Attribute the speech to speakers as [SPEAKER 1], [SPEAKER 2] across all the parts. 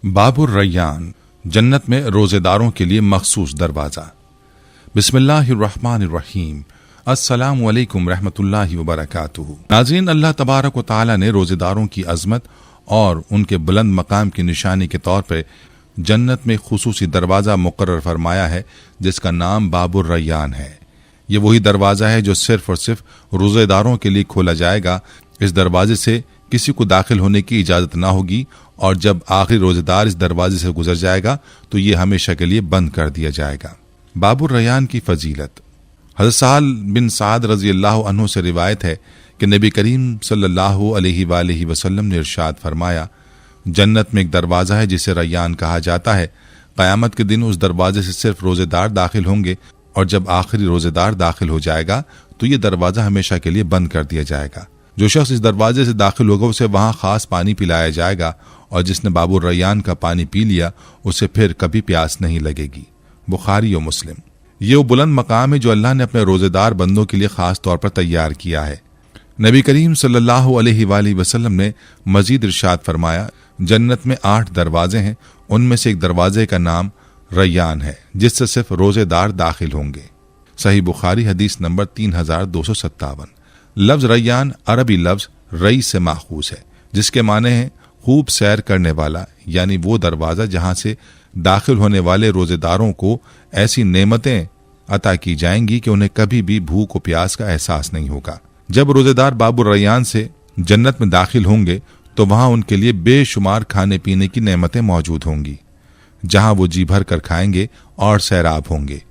[SPEAKER 1] बाबुर रैयान, जन्नत में रोजेदारों के लिए मखसूस दरवाज़ा। बिस्मिल्लाहिर्रहमानिर्रहीम। अस्सलामु अलैकुम रहमतुल्लाहि व बरकातुहू। नाज़रीन, अल्लाह तबारक व तआला ने रोजेदारों की अजमत और उनके बुलंद मकाम की निशानी के तौर पर जन्नत में खुसूसी दरवाज़ा मुकर्रर फरमाया है जिसका नाम बाबुर रैयान है। ये वही दरवाज़ा है जो सिर्फ और सिर्फ रोजेदारों के लिए खोला जाएगा। इस दरवाजे से किसी को दाखिल होने की इजाज़त ना होगी और जब आखिरी रोजेदार इस दरवाजे से गुजर जाएगा तो ये हमेशा के लिए बंद कर दिया जाएगा। बाबुर रैयान की फजीलत। हज़रत सहल बिन साद रज़ी अल्लाह अन्हु से रिवायत है कि नबी करीम सल्लल्लाहु अलैहि वसल्लम ने इरशाद फरमाया, जन्नत में एक दरवाज़ा है जिसे रैयान कहा जाता है। क़यामत के दिन उस दरवाजे से सिर्फ रोजेदार दाखिल होंगे और जब आखिरी रोजेदार दाखिल हो जाएगा तो ये दरवाज़ा हमेशा के लिए बंद कर दिया जाएगा। जो शख्स इस दरवाजे से दाखिल होगा उसे वहां खास पानी पिलाया जाएगा और जिसने बाबुर रैयान का पानी पी लिया उसे फिर कभी प्यास नहीं लगेगी। बुखारी और मुस्लिम। ये वो बुलंद मकाम है जो अल्लाह ने अपने रोजेदार बंदों के लिए खास तौर पर तैयार किया है। नबी करीम सल्लल्लाहु अलैहि वसल्लम ने मजीद इरशाद फरमाया, जन्नत में 8 दरवाजे हैं, उनमें से एक दरवाजे का नाम रैयान है जिससे सिर्फ रोजेदार दाखिल होंगे। सही बुखारी हदीस नंबर 3257। लफ्ज रैयान अरबी लफ्ज रई से माखूज है जिसके माने हैं खूब सैर करने वाला, यानी वो दरवाज़ा जहां से दाखिल होने वाले रोजेदारों को ऐसी नेमतें अता की जाएंगी कि उन्हें कभी भी भूख और प्यास का एहसास नहीं होगा। जब रोजेदार बाबुर रैयान से जन्नत में दाखिल होंगे तो वहां उनके लिए बेशुमार खाने पीने की नेमतें मौजूद होंगी जहां वो जी भर कर खाएंगे और सैराब होंगे।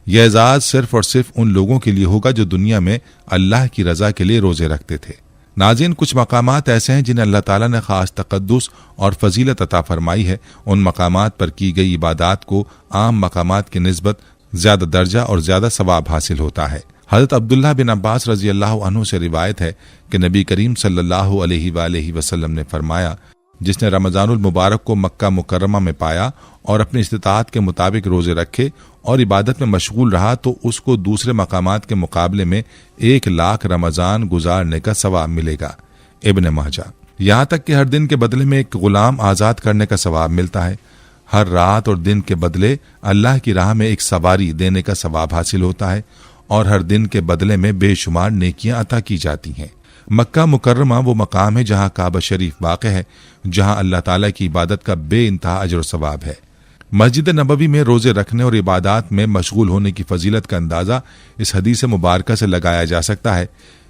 [SPEAKER 1] यह एजाज सिर्फ और सिर्फ उन लोगों के लिए होगा जो दुनिया में अल्लाह की रजा के लिए रोजे रखते थे। नाज़रीन, कुछ मकामात ऐसे हैं जिन्हें अल्लाह ताला ने खास तक़द्दुस और फजीलत अता फरमाई है। उन मकामात पर की गई इबादात को आम मकामात की निस्बत ज्यादा दर्जा और ज्यादा सवाब हासिल होता है। हज़रत अब्दुल्लाह बिन अब्बास रज़ी अल्लाह अन्हु से रिवायत है कि नबी करीम सल्लल्लाहु अलैहि वसल्लम ने फरमाया, जिसने रमज़ानुल मुबारक को मक्का मुकर्रमा में पाया और अपनी इस्तिताअत के मुताबिक रोजे रखे और इबादत में मशगूल रहा तो उसको दूसरे मकामात के मुकाबले में 1 लाख रमज़ान गुजारने का सवाब मिलेगा। इब्न माजा। यहाँ तक कि हर दिन के बदले में एक गुलाम आज़ाद करने का सवाब मिलता है। हर रात और दिन के बदले अल्लाह की राह में एक सवारी देने का सवाब हासिल होता है और हर दिन के बदले में बेशुमार नेकियां अता की जाती हैं। मक्का मुकर्रमा वो मकाम है जहाँ काबा शरीफ वाक़ है, जहाँ अल्लाह ताला की इबादत का बेइंतहा अजर और सवाब है। मस्जिद नबवी में रोजे रखने और इबादत में मशगूल होने की फजीलत का अंदाज़ा इस हदीस मुबारका से लगाया जा सकता है।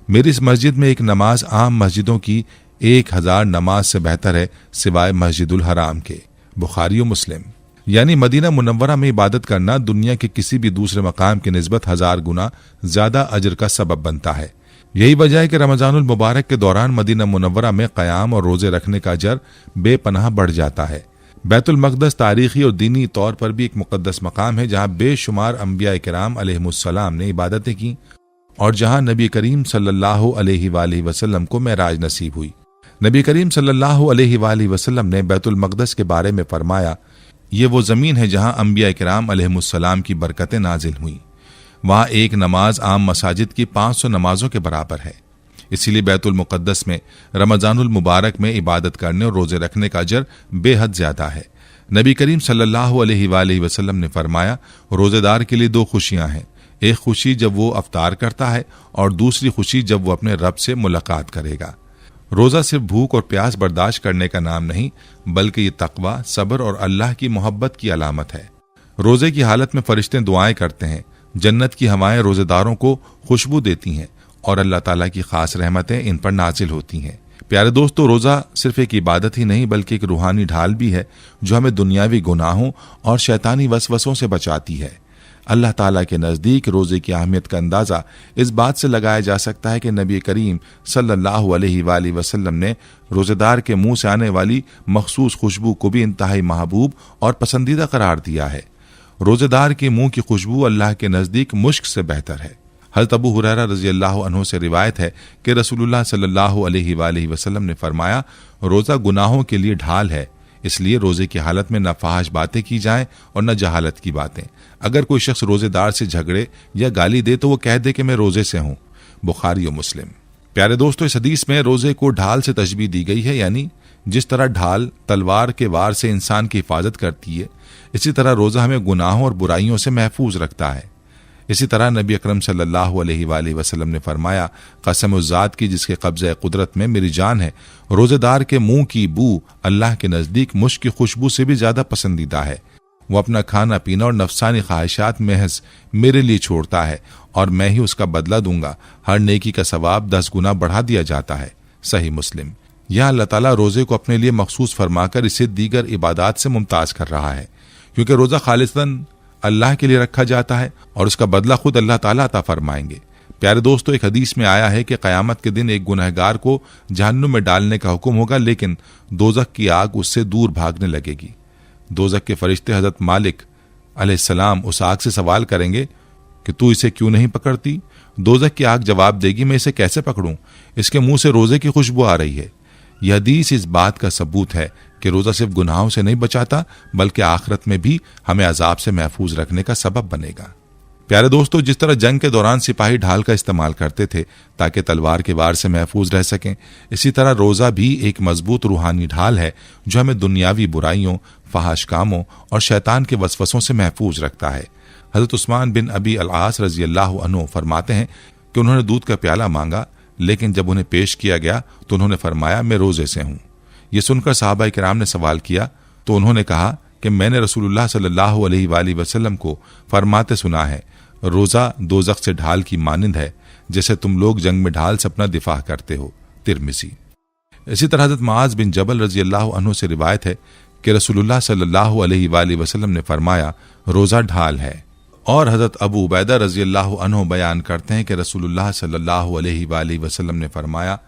[SPEAKER 1] मेरी इस मस्जिद में एक नमाज आम मस्जिदों की 1000 नमाज से बेहतर है सिवाय मस्जिदुल हराम के। बुखारी और मुस्लिम। यानी मदीना मुनव्वरा में इबादत करना दुनिया के किसी भी दूसरे मकाम की निस्बत 1000 गुना ज्यादा अजर का सबब बनता है। यही वजह है कि रमज़ानुल मुबारक के दौरान मदीना मुनव्वरा में क़याम और रोजे रखने का अजर बेपनाह बढ़ जाता है। बैतुल मक़दस तारीखी और दीनी तौर पर भी एक मुक़द्दस मकाम है जहाँ बेशुमार अंबिया किराम अलैहिमुस्सलाम ने इबादतें की और जहाँ नबी करीम सल्लल्लाहु अलैहि वसल्लम को मेराज नसीब हुई। नबी करीम सल्लल्लाहु अलैहि वसल्लम ने बैतुल मक़दस के बारे में फरमाया, ये वो ज़मीन है जहाँ अंबिया किराम अलैहिमुस्सलाम की बरकतें नाजिल हुई। वहाँ एक नमाज आम मसाजिद की 500 नमाजों के बराबर है। इसीलिए बैतुल मुक़द्दस में रमज़ानुल मुबारक में इबादत करने और रोजे रखने का अजर बेहद ज्यादा है। नबी करीम सल्लल्लाहु अलैहि वसल्लम ने फरमाया, रोजेदार के लिए 2 खुशियां हैं। एक खुशी जब वो अफ्तार करता है और दूसरी खुशी जब वो अपने रब से मुलाकात करेगा। रोजा सिर्फ भूख और प्यास बर्दाश्त करने का नाम नहीं बल्कि ये तकवा, सब्र और अल्लाह की मोहब्बत की अलामत है। रोजे की हालत में फरिश्ते दुआएं करते हैं। जन्नत की हवाएं रोजेदारों को खुशबू देती हैं और अल्लाह ताला की खास रहमतें इन पर नाजिल होती हैं। प्यारे दोस्तों, रोजा सिर्फ एक इबादत ही नहीं बल्कि एक रूहानी ढाल भी है जो हमें दुनियावी गुनाहों और शैतानी वसवसों से बचाती है। अल्लाह ताला के नज़दीक रोजे की अहमियत का अंदाज़ा इस बात से लगाया जा सकता है कि नबी करीम सल्लल्लाहु अलैहि वसल्लम ने रोजेदार के मुंह से आने वाली मखसूस खुशबू को भी इंतहाई महबूब और पसंदीदा करार दिया है। रोजेदार के मुंह की खुशबू अल्लाह के नज़दीक मुश्क से बेहतर है। हज़रत अबू हुरैरा रज़ी अल्लाह अन्हु से रिवायत है कि रसूलुल्लाह सल्लल्लाहु अलैहि वसल्लम ने फरमाया, रोज़ा गुनाहों के लिए ढाल है, इसलिए रोजे की हालत में न फाहिश बातें की जाएं और न जहालत की बातें। अगर कोई शख्स रोजेदार से झगड़े या गाली दे तो वो कह दे कि मैं रोजे से हूं। बुखारी और मुस्लिम। प्यारे दोस्तों, इस हदीस में रोजे को ढाल से तशबीह दी गई है, यानी जिस तरह ढाल तलवार के वार से इंसान की हिफाजत करती है, इसी तरह रोज़ा हमें गुनाहों और बुराइयों से महफूज रखता है। इसी तरह नबी अकरम सल्लल्लाहु अलैहि वसल्लम ने फरमाया, कसम उस ज़ात की जिसके कब्ज़े कुदरत में मेरी जान है, रोज़ेदार के मुंह की बू अल्लाह के नज़दीक मुश्क की खुशबू से भी ज़्यादा पसंदीदा है। वो अपना खाना पीना और नफसानी ख्वाहिशात महज मेरे लिए छोड़ता है और मैं ही उसका बदला दूंगा। हर नेकी का सवाब 10 गुना बढ़ा दिया जाता है। सही मुस्लिम। यह अल्लाह ताला रोज़े को अपने लिए मखसूस फरमाकर इसे दीगर इबादात से मुमताज़ कर रहा है, क्योंकि रोज़ा खालिसन अल्लाह के लिए रखा जाता है और उसका बदला खुद अल्लाह ताला अता फरमाएंगे। प्यारे दोस्तों, एक हदीस में आया है कि क़यामत के दिन एक गुनहगार को जहन्नुम में डालने का हुक्म होगा, लेकिन दोज़ख की आग उससे दूर भागने लगेगी। दोज़ख के फरिश्ते हज़रत मालिक अलैहिस्सलाम उस आग से सवाल करेंगे कि तू इसे क्यों नहीं पकड़ती? दोज़ख की आग जवाब देगी, मैं इसे कैसे पकड़ूं? इसके मुंह से रोज़े की खुशबू आ रही है। यह हदीस इस बात का सबूत है कि रोज़ा सिर्फ गुनाहों से नहीं बचाता, बल्कि आखिरत में भी हमें अजाब से महफूज रखने का सबब बनेगा। प्यारे दोस्तों, जिस तरह जंग के दौरान सिपाही ढाल का इस्तेमाल करते थे ताकि तलवार के वार से महफूज रह सकें, इसी तरह रोज़ा भी एक मजबूत रूहानी ढाल है जो हमें दुनियावी बुराइयों, फहाश कामों और शैतान के वसवसों से महफूज रखता है। हज़रत उस्मान बिन अबी अल-आस रज़ी अल्लाह अन्हु फरमाते हैं कि उन्होंने दूध का प्याला मांगा, लेकिन जब उन्हें पेश किया गया तो उन्होंने फरमाया, मैं रोज़े से हूँ। ये सुनकर सहाबा किराम ने सवाल किया तो उन्होंने कहा कि मैंने रसूलुल्लाह सल्लल्लाहु अलैहि वसल्लम को फरमाते सुना है, रोज़ा दोज़ख से ढाल की मानिंद है, जैसे तुम लोग जंग में ढाल से अपना दिफा करते हो। तिरमिज़ी। इसी तरह हज़रत मुआज़ बिन जबल रज़ी अल्लाह अन्हु से रिवायत है कि रसूलुल्लाह सल्लल्लाहु अलैहि वसल्लम ने फरमाया, रोज़ा ढाल है। और हज़रत अबू उबैदा रज़ी अल्लाह अन्हु बयान करते हैं कि रसूलुल्लाह सल्लल्लाहु अलैहि वसल्लम ने फरमाया,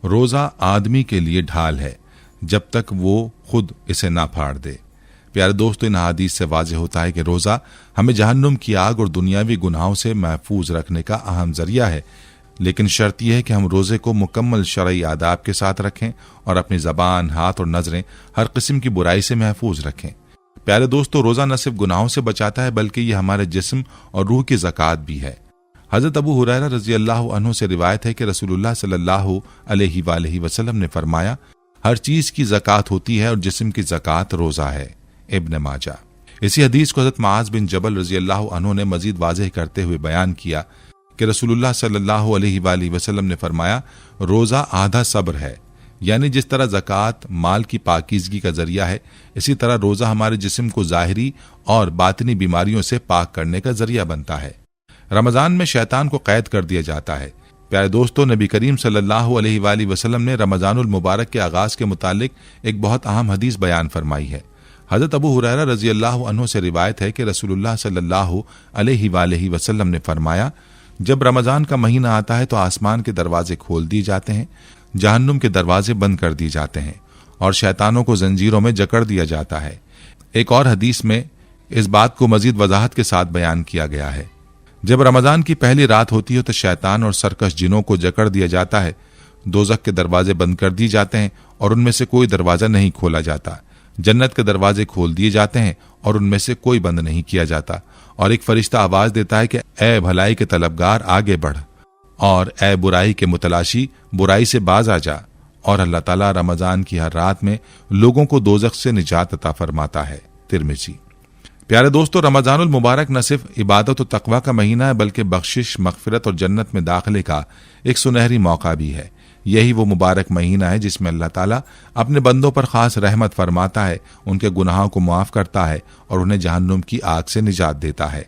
[SPEAKER 1] रोज़ा आदमी के लिए ढाल है जब तक वो खुद इसे ना फाड़ दे। प्यारे दोस्तों, इन हदीस से वाज़ेह होता है कि रोज़ा हमें जहन्नुम की आग और दुनियावी गुनाहों से महफूज रखने का अहम जरिया है, लेकिन शर्त यह है कि हम रोज़े को मुकम्मल शरई आदाब के साथ रखें और अपनी ज़बान, हाथ और नज़रें हर किस्म की बुराई से महफूज रखें। प्यारे दोस्तों, रोज़ा न सिर्फ गुनाहों से बचाता है बल्कि यह हमारे जिस्म और रूह की ज़कात भी है। हज़रत अबू हुरैरा रज़ी अल्लाह अन्हु से रिवायत है कि रसूलुल्लाह सल्लल्लाहु अलैहि वसल्लम ने फरमाया, हर चीज़ की ज़कात होती है और जिस्म की ज़कात रोज़ा है। इब्न माजा। इसी हदीस को हज़रत मुआज़ बिन जबल रज़ी अल्लाह अन्हु ने मज़ीद वाज़ेह करते हुए बयान किया कि रसूलुल्लाह सल्लल्लाहु अलैहि वसल्लम ने फरमाया, रोज़ा आधा सब्र है। यानी जिस तरह ज़कात माल की पाकीज़गी का जरिया है, इसी तरह रोज़ा हमारे जिस्म को ज़ाहिरी और बातिनी बीमारियों से पाक करने का जरिया बनता है। रमज़ान में शैतान को कैद कर दिया जाता है। प्यारे दोस्तों, नबी करीम सल्लल्लाहु अलैहि वसल्लम ने रमज़ानुल मुबारक के आगाज़ के मुतालिक एक बहुत अहम हदीस बयान फरमाई है। हज़रत अबू हुरैरा रज़ी अल्लाह अन्हु से रिवायत है कि रसूलुल्लाह सल्लल्लाहु अलैहि वसल्लम ने फरमाया, जब रमज़ान का महीना आता है तो आसमान के दरवाजे खोल दिए जाते हैं, जहन्नुम के दरवाजे बंद कर दिए जाते हैं और शैतानों को जंजीरों में जकड़ दिया जाता है। एक और हदीस में इस बात को मजीद वजाहत के साथ बयान किया गया है, जब रमज़ान की पहली रात होती है तो शैतान और सरकश जिनों को जकड़ दिया जाता है, दोज़ख के दरवाजे बंद कर दिए जाते हैं और उनमें से कोई दरवाज़ा नहीं खोला जाता। जन्नत के दरवाजे खोल दिए जाते हैं और उनमें से कोई बंद नहीं किया जाता, और एक फरिश्ता आवाज़ देता है कि ए भलाई के तलबगार आगे बढ़, और ए बुराई के मुतलाशी बुराई से बाज आ जा। और अल्लाह ताला रमज़ान की हर रात में लोगों को दोज़ख से निजात अता फरमाता है। तिरमिज़ी। प्यारे दोस्तों, रमज़ानुल मुबारक न सिर्फ इबादत और तकवा का महीना है बल्कि बख्शिश, मग़फ़िरत और जन्नत में दाखिले का एक सुनहरी मौका भी है। यही वो मुबारक महीना है जिसमें अल्लाह ताला अपने बंदों पर ख़ास रहमत फरमाता है, उनके गुनाहों को मुआफ़ करता है और उन्हें जहन्नुम की आग से निजात देता है।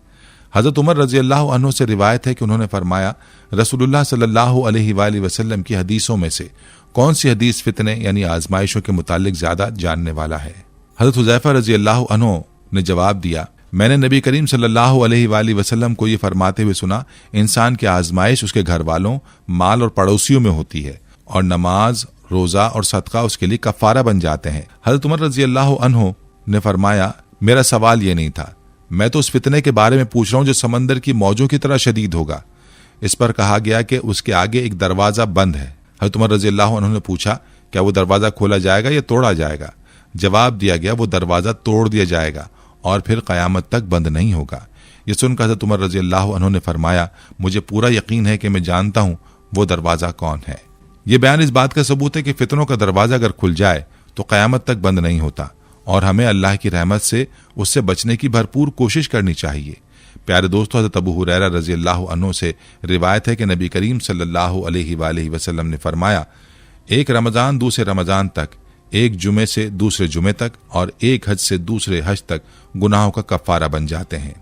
[SPEAKER 1] हज़रत उमर रज़ी अल्लाह अन्हु से रिवायत है कि उन्होंने फरमाया, रसूलुल्लाह सल्लल्लाहु अलैहि वसल्लम की हदीसों में से कौन सी हदीस फितने यानी आजमाइशों के मुतालिक ज़्यादा जानने वाला है? हज़रत हुज़ैफ़ा रज़ी अल्लाह अन्हु ने जवाब दिया, मैंने नबी करीम सल्लल्लाहु अलैहि वसल्लम को ये फरमाते हुए सुना, इंसान की आजमाइश उसके घर वालों, माल और पड़ोसियों में होती है, और नमाज, रोज़ा और सदका उसके लिए कफ़ारा बन जाते हैं। हज़रत उमर रज़ी अल्लाह अन्हु ने फरमाया, मेरा सवाल ये नहीं था, मैं तो उस फितने के बारे में पूछ रहा हूँ जो समंदर की मौजों की तरह शदीद होगा। इस पर कहा गया कि उसके आगे एक दरवाज़ा बंद है। हज़रत उमर रज़ी अल्लाह अन्हु ने पूछा, क्या वो दरवाज़ा खोला जाएगा या तोड़ा जाएगा? जवाब दिया गया, वो दरवाज़ा तोड़ दिया जाएगा और फिर क़यामत तक बंद नहीं होगा। ये सुनकर हज़रत उमर रज़ी अल्लाह अन्हु ने फरमाया, मुझे पूरा यकीन है कि मैं जानता हूँ वो दरवाज़ा कौन है। ये बयान इस बात का सबूत है कि फितनों का दरवाज़ा अगर खुल जाए तो क़यामत तक बंद नहीं होता और हमें अल्लाह की रहमत से उससे बचने की भरपूर कोशिश करनी चाहिए। प्यारे दोस्तों, हज़रत अबू हुरैरा रज़ी अल्लाह अन्हु से रिवायत है कि नबी करीम सल्लल्लाहु अलैहि वसल्लम ने फरमाया, एक रमज़ान दूसरे रमज़ान तक, एक जुमे से दूसरे जुमे तक और एक हज से दूसरे हज तक गुनाहों का कफ़ारा बन जाते हैं,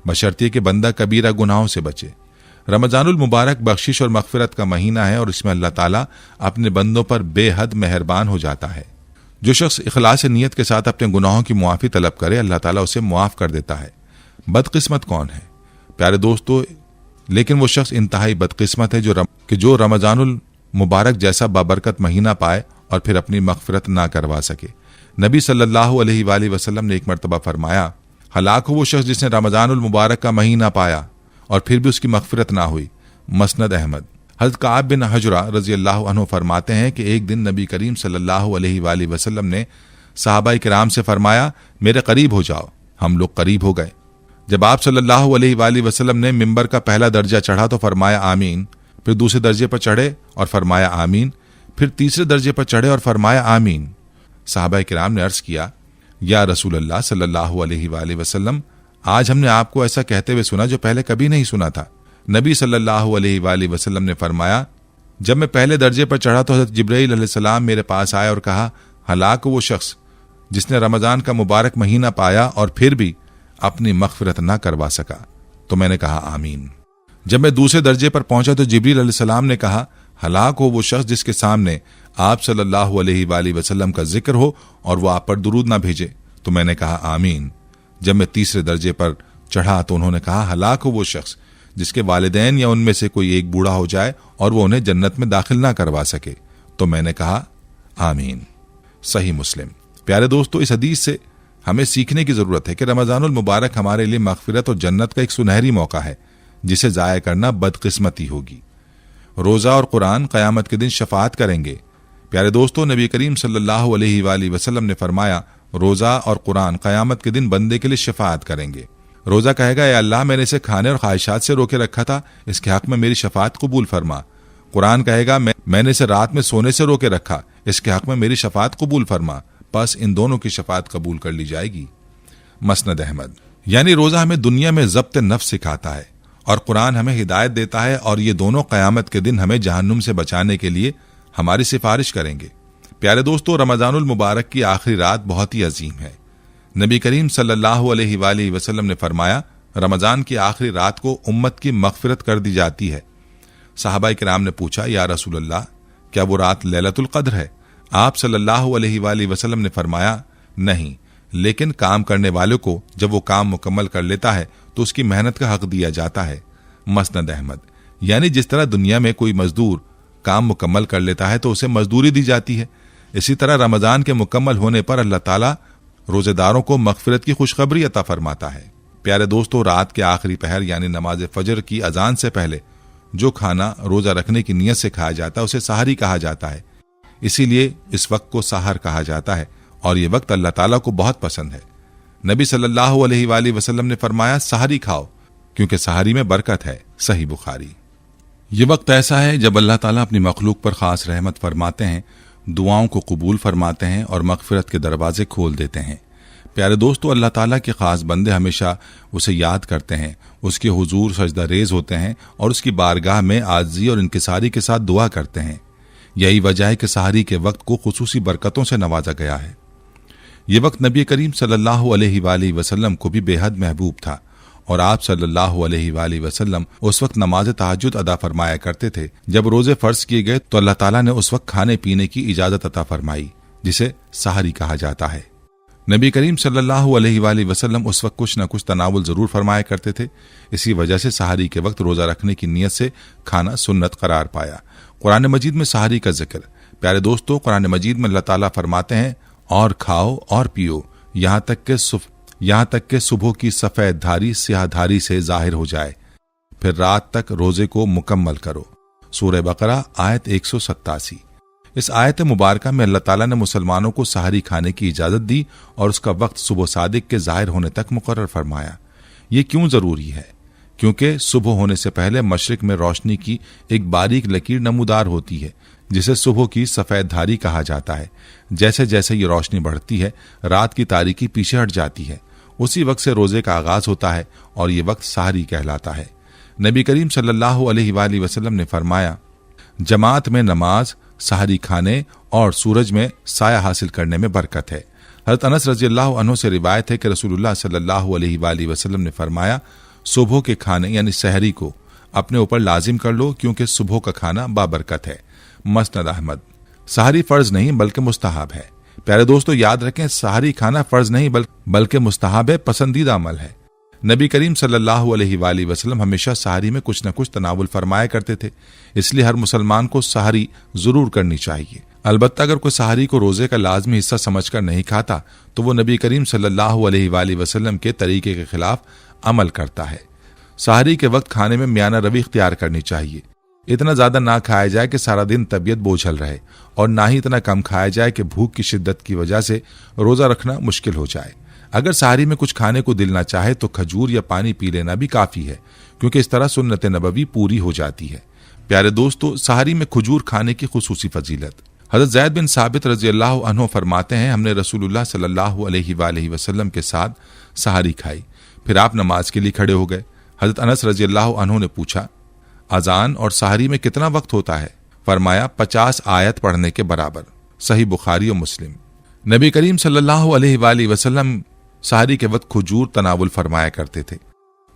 [SPEAKER 1] बशर्ते कि बंदा कबीरा गुनाहों से बचे। रमज़ानुल मुबारक बख्शिश और मग़फ़िरत का महीना है और इसमें अल्लाह ताला अपने बंदों पर बेहद मेहरबान हो जाता है। जो शख्स इखलास नियत के साथ अपने गुनाहों की मुआफ़ी तलब करे, अल्लाह ताला उसे मुआफ़ कर देता है। बदकिस्मत कौन है प्यारे दोस्तों? लेकिन वो शख्स इंतहाई बदकिस्मत है जो रमज़ानुल मुबारक जैसा बाबरकत महीना पाए और फिर अपनी मग़फ़िरत ना करवा सके। नबी सल्लल्लाहु अलैहि वसल्लम ने एक मरतबा फरमाया, हलाक हो वो शख्स जिसने रमज़ानुल मुबारक का महीना पाया और फिर भी उसकी मग़फ़िरत ना हुई। मसनद अहमद। हज़रत काब बिन हजरा रज़ी अल्लाह अन्हु फरमाते हैं कि एक दिन नबी करीम सल्लल्लाहु अलैहि वसल्लम ने सहाबाए किराम से फरमाया, मेरे करीब हो जाओ। हम लोग करीब हो गए। जब आप सल्लल्लाहु अलैहि वसल्लम ने मिंबर का पहला दर्जा चढ़ा तो फरमाया आमीन, फिर दूसरे दर्जे पर चढ़े और फरमाया आमीन, फिर तीसरे दर्जे पर चढ़े और फरमाया आमीन। सहाबाए किराम ने अर्ज किया, या रसूल अल्लाह सल्लल्लाहु अलैहि वसल्लम, आज हमने आपको ऐसा कहते हुए सुना जो पहले कभी नहीं सुना था। नबी सल्लल्लाहु अलैहि वसल्लम ने फरमाया, जब मैं पहले दर्जे पर चढ़ा तो हज़रत जिब्राईल अलैहिस्सलाम मेरे पास आया और कहा, हलाक वो शख्स जिसने रमज़ान का मुबारक महीना पाया और फिर भी अपनी मग़फ़िरत ना करवा सका। तो मैंने कहा आमीन। जब मैं दूसरे दर्जे पर पहुंचा तो जिब्रील अलैहिस्सलाम ने कहा, हलाक हो वो शख्स जिसके सामने आप सल्लल्लाहु अलैहि वसल्लम का जिक्र हो और वो आप पर दुरूद ना भेजे। तो मैंने कहा आमीन। जब मैं तीसरे दर्जे पर चढ़ा तो उन्होंने कहा, हलाक हो वो शख्स जिसके वालिदैन या उनमें से कोई एक बूढ़ा हो जाए और वो उन्हें जन्नत में दाखिल ना करवा सके। तो मैंने कहा आमीन। सही मुस्लिम। प्यारे दोस्तों, इस हदीस से हमें सीखने की जरूरत है कि रमज़ानुल मुबारक हमारे लिए मग़फ़िरत और जन्नत का एक सुनहरी मौका है जिसे ज़ाया करना बदकिस्मती होगी। रोज़ा और कुरान क़यामत के दिन शफ़ाअत करेंगे। प्यारे दोस्तों, नबी करीम सल्लल्लाहु अलैहि वसल्लम ने फरमाया, रोज़ा और कुरान क़यामत के दिन बंदे के लिए शफ़ाअत करेंगे। रोज़ा कहेगा, ए अल्लाह, मैंने इसे खाने और ख्वाहिशात से रोके रखा था, इसके हक़ में मेरी शफ़ाअत कबूल फरमा। कुरान कहेगा, मैंने इसे रात में सोने से रोके रखा, इसके हक़ में मेरी शफ़ाअत कबूल फरमा। बस इन दोनों की शफ़ाअत कबूल कर ली जाएगी। मसनद अहमद। यानी रोज़ा हमें दुनिया में ज़ब्त नफ्स सिखाता है और कुरान हमें हिदायत देता है, और ये दोनों क़यामत के दिन हमें जहन्नुम से बचाने के लिए हमारी सिफारिश करेंगे। प्यारे दोस्तों, रमज़ानुल मुबारक की आखिरी रात बहुत ही अजीम है। नबी करीम सल्लल्लाहु अलैहि वसल्लम ने फरमाया, रमज़ान की आखिरी रात को उम्मत की मग़फ़िरत कर दी जाती है। सहाबाए किराम ने पूछा, या रसूल अल्लाह, क्या वो रात लैलतुल क़द्र है? आप सल्लल्लाहु अलैहि वसल्लम ने फरमाया, नहीं, लेकिन काम करने वाले को जब वो काम मुकम्मल कर लेता है तो उसकी मेहनत का हक दिया जाता है। मसनद अहमद। यानी जिस तरह दुनिया में कोई मजदूर काम मुकम्मल कर लेता है तो उसे मजदूरी दी जाती है, इसी तरह रमज़ान के मुकम्मल होने पर अल्लाह ताला रोजेदारों को मग़फ़िरत की खुशखबरी अता फरमाता है। प्यारे दोस्तों, रात के आखिरी पहर यानी नमाज फजर की अजान से पहले जो खाना रोजा रखने की नीयत से खाया जाता है उसे सहरी कहा जाता है। इसीलिए इस वक्त को सहर कहा जाता है और ये वक्त अल्लाह ताला को बहुत पसंद है। नबी सल्लल्लाहु अलैहि वसल्लम ने फरमाया, सहरी खाओ क्योंकि सहरी में बरकत है। सही बुखारी। ये वक्त ऐसा है जब अल्लाह ताला अपनी मखलूक पर खास रहमत फरमाते हैं, दुआओं को कबूल फरमाते हैं और मग़फ़िरत के दरवाजे खोल देते हैं। प्यारे दोस्तों, अल्लाह ताला के खास बंदे हमेशा उसे याद करते हैं, उसके हुजूर सजदा रेज होते हैं और उसकी बारगाह में आजिज़ी और इंकिसारी के साथ दुआ करते हैं। यही वजह है कि सहरी के वक्त को खुसूसी बरकतों से नवाजा गया है। ये वक्त नबी करीम सल्लल्लाहु अलैहि वसल्लम को भी बेहद महबूब था और आप सल्लल्लाहु अलैहि वसल्लम उस वक्त नमाज तहज्जुद अदा फरमाया करते थे। जब रोजे फर्ज किए गए तो अल्लाह ताला ने उस वक्त खाने पीने की इजाजत अता फरमाई, जिसे सहरी कहा जाता है। नबी करीम सल्लल्लाहु अलैहि वसल्लम उस वक्त कुछ न कुछ तनावुल जरूर फरमाया करते थे। इसी वजह से सहरी के वक्त रोजा रखने की नीयत से खाना सुन्नत करार पाया। कुरान मजीद में सहरी का जिक्र। प्यारे दोस्तों, कुरान मजीद में अल्लाह ताला फरमाते हैं, और खाओ और पियो यहाँ तक के सुबह की सफेद धारी स्याहधारी से जाहिर हो जाए, फिर रात तक रोजे को मुकम्मल करो। सूरह बकरा आयत 187। इस आयत मुबारका में अल्लाह ताला ने मुसलमानों को सहरी खाने की इजाजत दी और उसका वक्त सुबह सादिक के जाहिर होने तक मुकर्रर फरमाया। ये क्यों जरूरी है? क्योंकि सुबह होने से पहले मशरिक में रोशनी की एक बारीक लकीर नमूदार होती है जिसे सुबह की सफेद धारी कहा जाता है। जैसे जैसे ये रोशनी बढ़ती है रात की तारीकी पीछे हट जाती है। उसी वक्त से रोजे का आगाज होता है और ये वक्त सहरी कहलाता है। नबी करीम सल्लल्लाहु अलैहि वसल्लम ने फरमाया, जमात में नमाज, सहरी खाने और सूरज में साया हासिल करने में बरकत है। हज़रत अनस रज़ियल्लाहु अन्हु से रिवायत है कि रसूलुल्लाह सल्लल्लाहु अलैहि वसल्लम ने फरमाया, सुबह के खाने यानी सहरी को अपने ऊपर लाजिम कर लो क्योंकि सुबह का खाना बाबरकत है। मस्नद अहमद। सहरी फर्ज नहीं बल्कि मुस्तहाब है। प्यारे दोस्तों, याद रखें, सहरी खाना फर्ज नहीं बल्कि मुस्तहाब है, पसंदीदा अमल है। नबी करीम सल्लल्लाहु अलैहि वसल्लम हमेशा सहरी में कुछ न कुछ तनावुल फरमाया करते थे, इसलिए हर मुसलमान को सहरी जरूर करनी चाहिए। अलबत्ता अगर कोई सहरी को रोजे का लाजमी हिस्सा समझकर नहीं खाता तो वो नबी करीम सल्लल्लाहु अलैहि वसल्लम के तरीके के खिलाफ अमल करता है। सहरी के वक्त खाने में मियाना रवी इख्तियार करनी चाहिए। इतना ज्यादा ना खाया जाए कि सारा दिन तबीयत बोझल रहे और ना ही इतना कम खाया जाए कि भूख की शिद्दत की वजह से रोजा रखना मुश्किल हो जाए। अगर सहरी में कुछ खाने को दिल ना चाहे तो खजूर या पानी पी लेना भी काफी है, क्योंकि इस तरह सुन्नत नबवी पूरी हो जाती है। प्यारे दोस्तों, सहरी में खजूर खाने की खुसूसी फजीलत। हज़रत ज़ैद बिन साबित रज़ियल्लाहु अन्हु फरमाते हैं, हमने रसूलुल्लाह सल्लल्लाहु अलैहि वसल्लम के साथ सहरी खाई, फिर आप नमाज के लिए खड़े हो गए। हज़रत अनस रज़ियल्लाहु अन्हु ने पूछा, अजान और सहरी में कितना वक्त होता है? फरमाया, 50 आयत पढ़ने के बराबर। सही बुखारी और मुस्लिम। नबी करीम सल्लल्लाहु अलैहि वसल्लम सहरी के वक्त खजूर तनावुल फरमाया करते थे।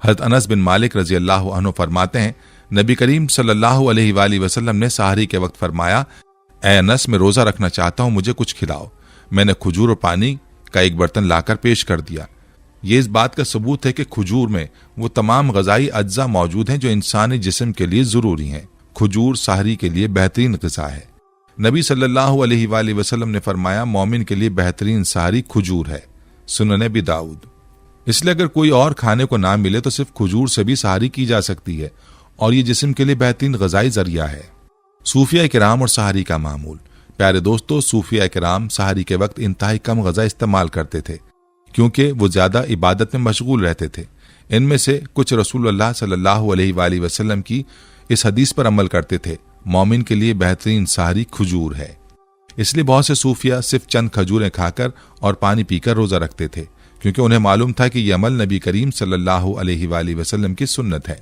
[SPEAKER 1] हज़रत अनस बिन मालिक रज़ियल्लाहु अन्हु फरमाते हैं, नबी करीम सल्लल्लाहु अलैहि वसल्लम ने सहरी के वक्त फरमाया, ऐ अनस, मैं रोजा रखना चाहता हूं, मुझे कुछ खिलाओ। मैंने खजूर और पानी का एक बर्तन लाकर पेश कर दिया। ये इस बात का सबूत है कि खजूर में वो तमाम गजाई अज्जा मौजूद हैं जो इंसानी जिस्म के लिए जरूरी हैं। खजूर सहरी के लिए बेहतरीन ग़िज़ा है। नबी सल्लल्लाहु अलैहि वसल्लम ने फरमाया, मोमिन के लिए बेहतरीन सहरी खजूर है। सुनन अबी दाऊद। इसलिए अगर कोई और खाने को ना मिले तो सिर्फ खजूर से भी सहरी की जा सकती है और ये जिस्म के लिए बेहतरीन गजाई जरिया है। सूफिया किराम और सहरी का मामूल। प्यारे दोस्तों, सूफिया किराम सहरी के वक्त इंतहाई कम गजा इस्तेमाल करते थे क्योंकि वो ज्यादा इबादत में मशगूल रहते थे। इनमें से कुछ रसूलुल्लाह सल्लल्लाहु अलैहि वसल्लम की इस हदीस पर अमल करते थे, मोमिन के लिए बेहतरीन सहरी खजूर है। इसलिए बहुत से सूफिया सिर्फ चंद खजूरें खाकर और पानी पीकर रोजा रखते थे क्योंकि उन्हें मालूम था कि यह अमल नबी करीम सल्लल्लाहु अलैहि वसल्लम की सुन्नत है।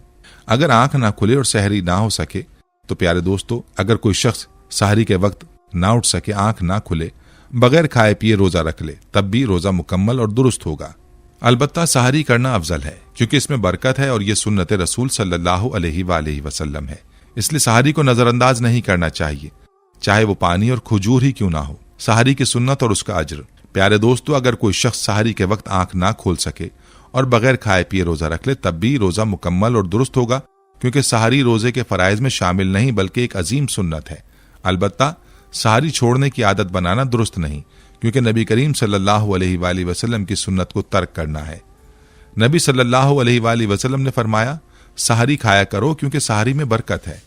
[SPEAKER 1] अगर आंख ना खुले और सहरी ना हो सके तो प्यारे दोस्तों, अगर कोई शख्स सहरी के वक्त ना उठ सके, आंख ना खुले, बगैर खाए पिए रोजा रख ले, तब भी रोजा मुकम्मल और दुरुस्त होगा। अलबत्ता सहरी करना अफजल है क्योंकि इसमें बरकत है और यह सुन्नत रसूल सल्लल्लाहु अलैहि वसल्लम है। इसलिए सहरी को नजरअंदाज नहीं करना चाहिए, चाहे वो पानी और खजूर ही क्यों ना हो। सहरी की सुन्नत और उसका अज्र। प्यारे दोस्तों, अगर कोई शख्स सहरी के वक्त आंख ना खोल सके और बगैर खाए पिए रोजा रख ले, तब भी रोजा मुकम्मल और दुरुस्त होगा क्योंकि सहरी रोजे के फराइज में शामिल नहीं बल्कि एक अजीम सुन्नत है। अलबत्ता सहरी छोड़ने की आदत बनाना दुरुस्त नहीं क्योंकि नबी करीम सल्लल्लाहु अलैहि वसल्लम की सुन्नत को तर्क करना है। नबी सल्लल्लाहु अलैहि वसल्लम ने फरमाया, सहरी खाया करो क्योंकि सहरी में बरकत है।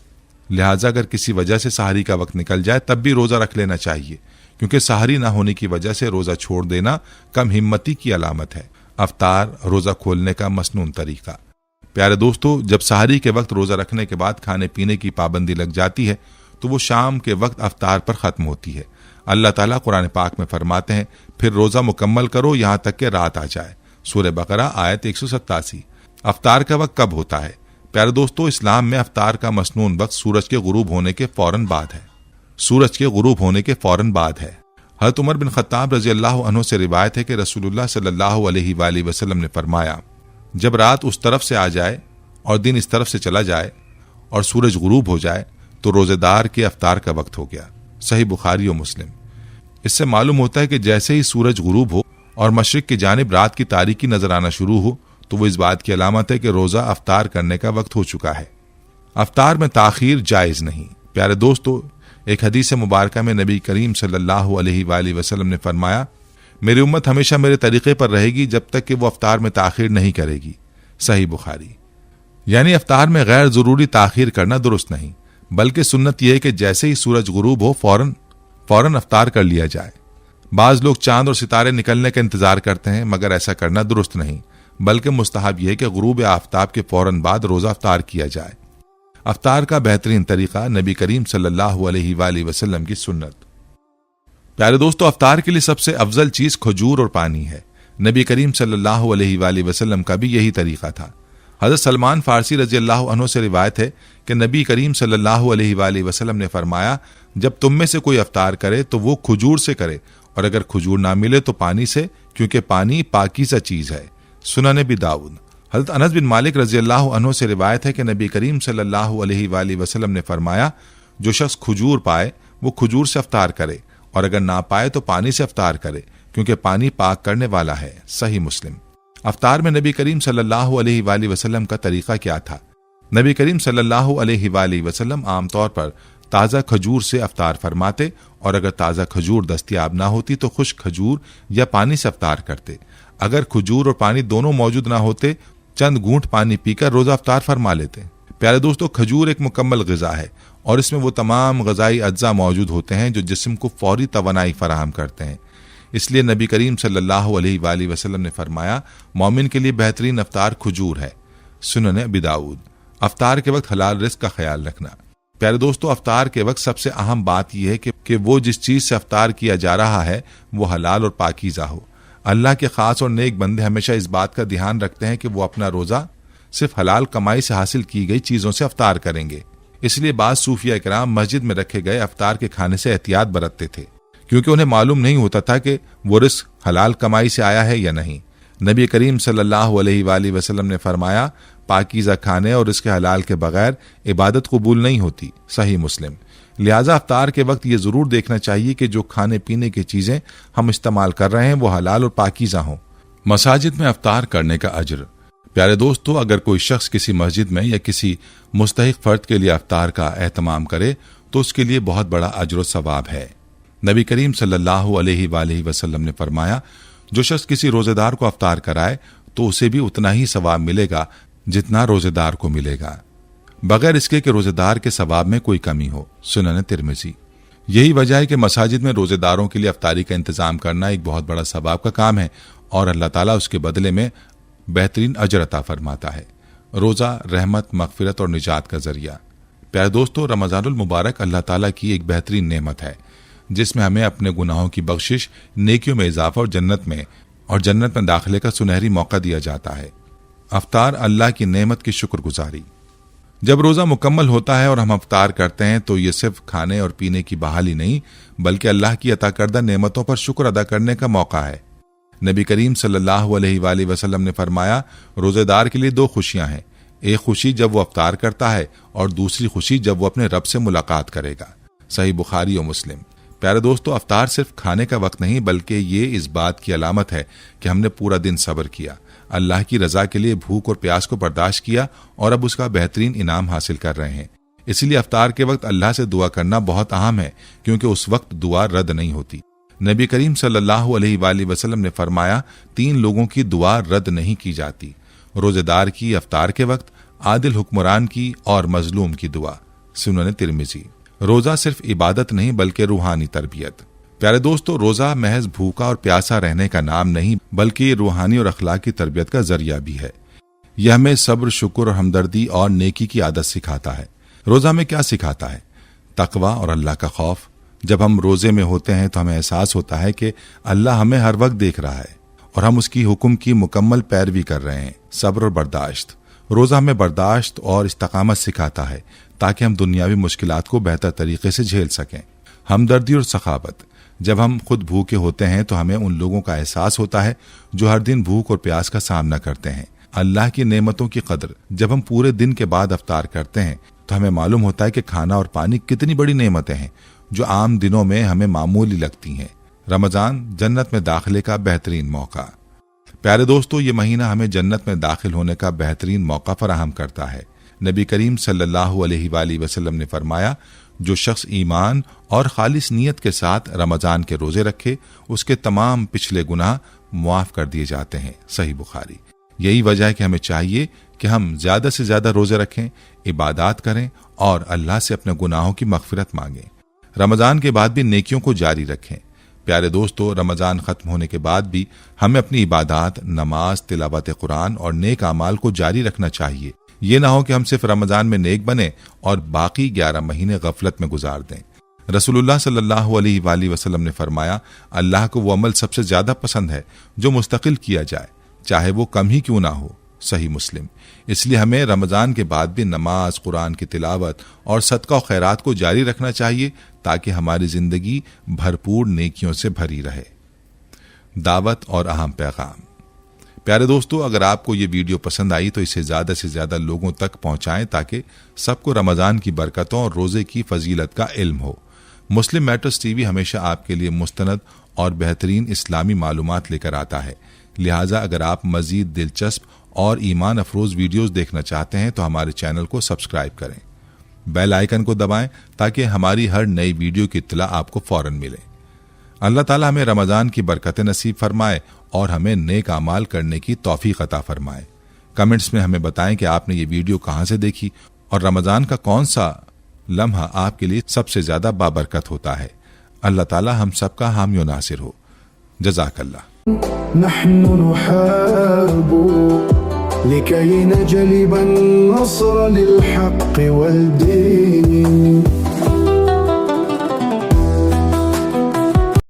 [SPEAKER 1] लिहाजा अगर किसी वजह से सहरी का वक्त निकल जाए तब भी रोजा रख लेना चाहिए क्योंकि सहरी ना होने की वजह से रोजा छोड़ देना कम हिम्मती की अलामत है। अफ्तार, रोजा खोलने का मसनून तरीका। प्यारे दोस्तों, जब सहरी के वक्त रोजा रखने के बाद खाने पीने की पाबंदी लग जाती है तो वो शाम के वक्त अफ्तार पर खत्म होती है। अल्लाह ताला कुरान पाक में फरमाते हैं, फिर रोजा मुकम्मल करो यहां तक कि रात आ जाए। सूरह बकरा आयत 187। अफ्तार का वक्त कब होता है? प्यारे दोस्तों, इस्लाम में अफ्तार का मसनून वक्त सूरज के गुरूब होने के फौरन बाद है। सूरज के गुरूब होने के फौरन बाद है। हज़रत उमर बिन खत्ताब रज़ियल्लाहु अन्हु से रिवायत है कि रसूलुल्लाह सल्लल्लाहु अलैहि वसल्लम ने फरमाया, जब रात उस तरफ से आ जाए और दिन इस तरफ से चला जाए और सूरज गुरूब हो जाए तो रोजेदार के अफ्तार का वक्त हो गया। सही बुखारी और मुस्लिम। इससे मालूम होता है कि जैसे ही सूरज गुरूब हो और मशरिक की जानिब रात की तारीकी नजर आना शुरू हो तो वो इस बात की अलामत है कि रोजा अफ्तार करने का वक्त हो चुका है। अफ्तार में ताखीर जायज नहीं। प्यारे दोस्तों, एक हदीस मुबारका में नबी करीम सल्लल्लाहु अलैहि वसल्लम ने फरमाया, मेरी उम्मत हमेशा मेरे तरीके पर रहेगी जब तक कि वो अफ्तार में ताखीर नहीं करेगी। सही बुखारी। यानी अफ्तार में गैर जरूरी ताखीर करना दुरुस्त नहीं, बल्कि सुन्नत यह है कि जैसे ही सूरज गुरूब हो फौरन अफ्तार कर लिया जाए। बाज लोग चांद और सितारे निकलने का इंतजार करते हैं, मगर ऐसा करना दुरुस्त नहीं, बल्कि मुस्तहब यह कि गुरूब आफ्ताब के फौरन बाद रोज़ा अफ्तार किया जाए। अफ्तार का बेहतरीन तरीका नबी करीम सल्लल्लाहु अलैहि वसल्लम की सुन्नत। प्यारे दोस्तों, अफ्तार के लिए सबसे अफजल चीज खजूर और पानी है। नबी करीम सल्लल्लाहु अलैहि वसल्लम का भी यही तरीका था। हजरत सलमान फारसी रजी अल्लाह अन्हु से रिवायत है कि नबी करीम सल्लल्लाहु अलैहि वसल्लम ने फरमाया, जब तुम में से कोई अफ्तार करे तो वो खजूर से करे, और अगर खजूर ना मिले तो पानी से, क्योंकि पानी पाकीज़ा चीज है। सुनन अबी दाऊद। हजरत अनस बिन मालिक रजी अल्लाह अन्हु से रिवायत है कि नबी करीम सल्लल्लाहु अलैहि वसल्लम ने फरमाया, जो शख्स खजूर पाए वो खजूर से अफ्तार करे, और अगर ना पाए तो पानी से अफ्तार करे, क्योंकि पानी पाक करने वाला है। सही मुस्लिम। अफ्तार में नबी करीम सल्लल्लाहु अलैहि वसल्लम का तरीका क्या था? नबी करीम सल्लल्लाहु अलैहि वसल्लम आमतौर पर ताज़ा खजूर से अफ्तार फरमाते, और अगर ताज़ा खजूर दस्तयाब ना होती तो खुश्क खजूर या पानी से अफ्तार करते। अगर खजूर और पानी दोनों मौजूद ना होते, चंद घूंट पानी पीकर रोज़ा अफ्तार फरमा लेते। प्यारे दोस्तों, खजूर एक मुकम्मल ग़िज़ा है और इसमें वो तमाम ग़िज़ाई अज्जा मौजूद होते हैं जो जिस्म को फौरी तवानाई फराहम करते हैं। इसलिए नबी करीम सल्लल्लाहु अलैहि वसल्लम ने फरमाया, मोमिन के लिए बेहतरीन अफ्तार खजूर है। सुनन अबी दाऊद। अफ्तार के वक्त हलाल रिज़्क का ख्याल रखना। प्यारे दोस्तों, अफ्तार के वक्त सबसे अहम बात यह है कि वो जिस चीज़ से अफ्तार किया जा रहा है वो हलाल और पाकीज़ा हो। अल्लाह के खास और नेक बंदे हमेशा इस बात का ध्यान रखते हैं कि वो अपना रोज़ा सिर्फ हलाल कमाई से हासिल की गई चीज़ों से अफ्तार करेंगे। इसलिए बाज़ सूफिया इकराम मस्जिद में रखे गए अफ्तार के खाने से एहतियात बरतते थे, क्योंकि उन्हें मालूम नहीं होता था कि वो रिस्क हलाल कमाई से आया है या नहीं। नबी करीम सल्लल्लाहु अलैहि वसल्लम ने फरमाया, पाकीज़ा खाने और इसके हलाल के बगैर इबादत कबूल नहीं होती। सही मुस्लिम। लिहाजा अफ्तार के वक्त ये ज़रूर देखना चाहिए कि जो खाने पीने की चीज़ें हम इस्तेमाल कर रहे हैं वो हलाल और पाकीज़ा हों। मसाजिद में अफ्तार करने का अजर। प्यारे दोस्तों, अगर कोई शख्स किसी मस्जिद में या किसी मुस्तहिक फ़र्द के लिए अफ्तार का एहतमाम करे तो उसके लिए बहुत बड़ा अजर व सवाब है। नबी करीम सल्लल्लाहु अलैहि वसल्लम ने फरमाया, जो शख्स किसी रोज़ेदार को अफ्तार कराए तो उसे भी उतना ही सवाब मिलेगा जितना रोज़ेदार को मिलेगा, बगैर इसके कि रोज़ेदार के सवाब में कोई कमी हो। सुनन तिरमिज़ी। यही वजह है कि मसाजिद में रोज़ेदारों के लिए अफ्तारी का इंतज़ाम करना एक बहुत बड़ा सवाब का काम है और अल्लाह ताला उसके बदले में बेहतरीन अजर अता फरमाता है। रोज़ा रहमत, मग़फ़िरत और निजात का ज़रिया। प्यारे दोस्तों, रमज़ानुल मुबारक अल्लाह ताला की एक बेहतरीन नेमत है जिसमें हमें अपने गुनाहों की बख्शिश, नेकियों में इजाफा और जन्नत में दाखिले का सुनहरी मौका दिया जाता है। अफ्तार अल्लाह की नेमत की शुक्रगुजारी। जब रोज़ा मुकम्मल होता है और हम अफ्तार करते हैं तो ये सिर्फ खाने और पीने की बहाली नहीं बल्कि अल्लाह की अता करदा नेमतों पर शुक्र अदा करने का मौका है। नबी करीम सल्लल्लाहु अलैहि वसल्लम ने फरमाया, रोज़ेदार के लिए दो खुशियां हैं, एक खुशी जब वो अफ्तार करता है और दूसरी खुशी जब वो अपने रब से मुलाकात करेगा। सही बुखारी और मुस्लिम। प्यारे दोस्तों, अफ्तार सिर्फ खाने का वक्त नहीं बल्कि ये इस बात की अलामत है कि हमने पूरा दिन सब्र किया, अल्लाह की रजा के लिए भूख और प्यास को बर्दाश्त किया और अब उसका बेहतरीन इनाम हासिल कर रहे हैं। इसलिए अफ्तार के वक्त अल्लाह से दुआ करना बहुत अहम है, क्योंकि उस वक्त दुआ रद्द नहीं होती। नबी करीम सल्लल्लाहु अलैहि वसल्लम ने फरमाया, 3 लोगों की दुआ रद्द नहीं की जाती, रोजेदार की अफ्तार के वक्त, आदिल हुक्मरान की और मजलूम की दुआ। सुनन तिरमिज़ी। रोजा सिर्फ इबादत नहीं बल्कि रूहानी तरबियत। प्यारे दोस्तों, रोजा महज भूखा और प्यासा रहने का नाम नहीं बल्कि ये रूहानी और अखलाकी तरबियत का जरिया भी है। यह हमें सब्र, शुक्र और हमदर्दी और नेकी की आदत सिखाता है। रोजा में क्या सिखाता है? तकवा और अल्लाह का खौफ। जब हम रोजे में होते हैं तो हमें एहसास होता है कि अल्लाह हमें हर वक्त देख रहा है और हम उसकी हुक्म की मुकम्मल पैरवी कर रहे हैं। सब्र और बर्दाश्त। रोजा हमें बर्दाश्त और इस्तकामत सिखाता है ताकि हम दुनियावी मुश्किलात को बेहतर तरीके से झेल सकें। हमदर्दी और सखावत। जब हम खुद भूखे होते हैं तो हमें उन लोगों का एहसास होता है जो हर दिन भूख और प्यास का सामना करते हैं। अल्लाह की नेमतों की कदर। जब हम पूरे दिन के बाद अफ्तार करते हैं तो हमें मालूम होता है कि खाना और पानी कितनी बड़ी नेमतें हैं जो आम दिनों में हमें मामूली लगती हैं। रमजान जन्नत में दाखिले का बेहतरीन मौका। प्यारे दोस्तों, ये महीना हमें जन्नत में दाखिल होने का बेहतरीन मौका फराहम करता है। नबी करीम सल्लल्लाहु अलैहि वसल्लम ने फरमाया, जो शख्स ईमान और खालिस नीयत के साथ रमजान के रोजे रखे उसके तमाम पिछले गुनाह मुआफ कर दिए जाते हैं। सही बुखारी। यही वजह है कि हमें चाहिए कि हम ज्यादा से ज्यादा रोजे रखें, इबादत करें और अल्लाह से अपने गुनाहों की मगफिरत मांगें। रमजान के बाद भी नेकियों को जारी रखें। प्यारे दोस्तों, रमज़ान ख़त्म होने के बाद भी हमें अपनी इबादत, नमाज, तिलावत कुरान और नेक अमाल को जारी रखना चाहिए। ये ना हो कि हम सिर्फ रमज़ान में नेक बने और बाकी 11 महीने गफलत में गुजार दें। रसूलुल्लाह सल्लल्लाहु अलैहि वसल्लम ने फरमाया, अल्लाह को वो अमल सबसे ज्यादा पसंद है जो मुस्तकिल किया जाए, चाहे वो कम ही क्यों ना हो। सही मुस्लिम। इसलिए हमें रमज़ान के बाद भी नमाज, कुरान की तिलावत और सदका और खैरात को जारी रखना चाहिए ताकि हमारी जिंदगी भरपूर नेकियों से भरी रहे। दावत और अहम पैगाम। प्यारे दोस्तों, अगर आपको ये वीडियो पसंद आई तो इसे ज़्यादा से ज़्यादा लोगों तक पहुँचाएँ ताकि सबको रमज़ान की बरकतों और रोज़े की फजीलत का इल्म हो। मुस्लिम मैटर्स टीवी हमेशा आपके लिए मुस्तनद और बेहतरीन इस्लामी मालूमात लेकर आता है। लिहाजा अगर आप मज़ीद दिलचस्प और ईमान अफरोज़ वीडियोस देखना चाहते हैं तो हमारे चैनल को सब्सक्राइब करें, बेल आइकन को दबाएं ताकि हमारी हर नई वीडियो की इत्तला आपको फौरन मिले। अल्लाह ताला हमें रमज़ान की बरकतें नसीब फरमाए और हमें नेक अमाल करने की तौफीक अता फरमाए। कमेंट्स में हमें बताएं कि आपने ये वीडियो कहाँ से देखी और रमज़ान का कौन सा लम्हा आपके लिए सबसे ज्यादा बाबरकत होता है। अल्लाह ताला हम सबका हामी व नासिर हो। जज़ाकल्लाह।
[SPEAKER 2] नहनु नुहारिबु लिकई नजलिब अन्नस्र लिलहक़्क़ि वल्दीन।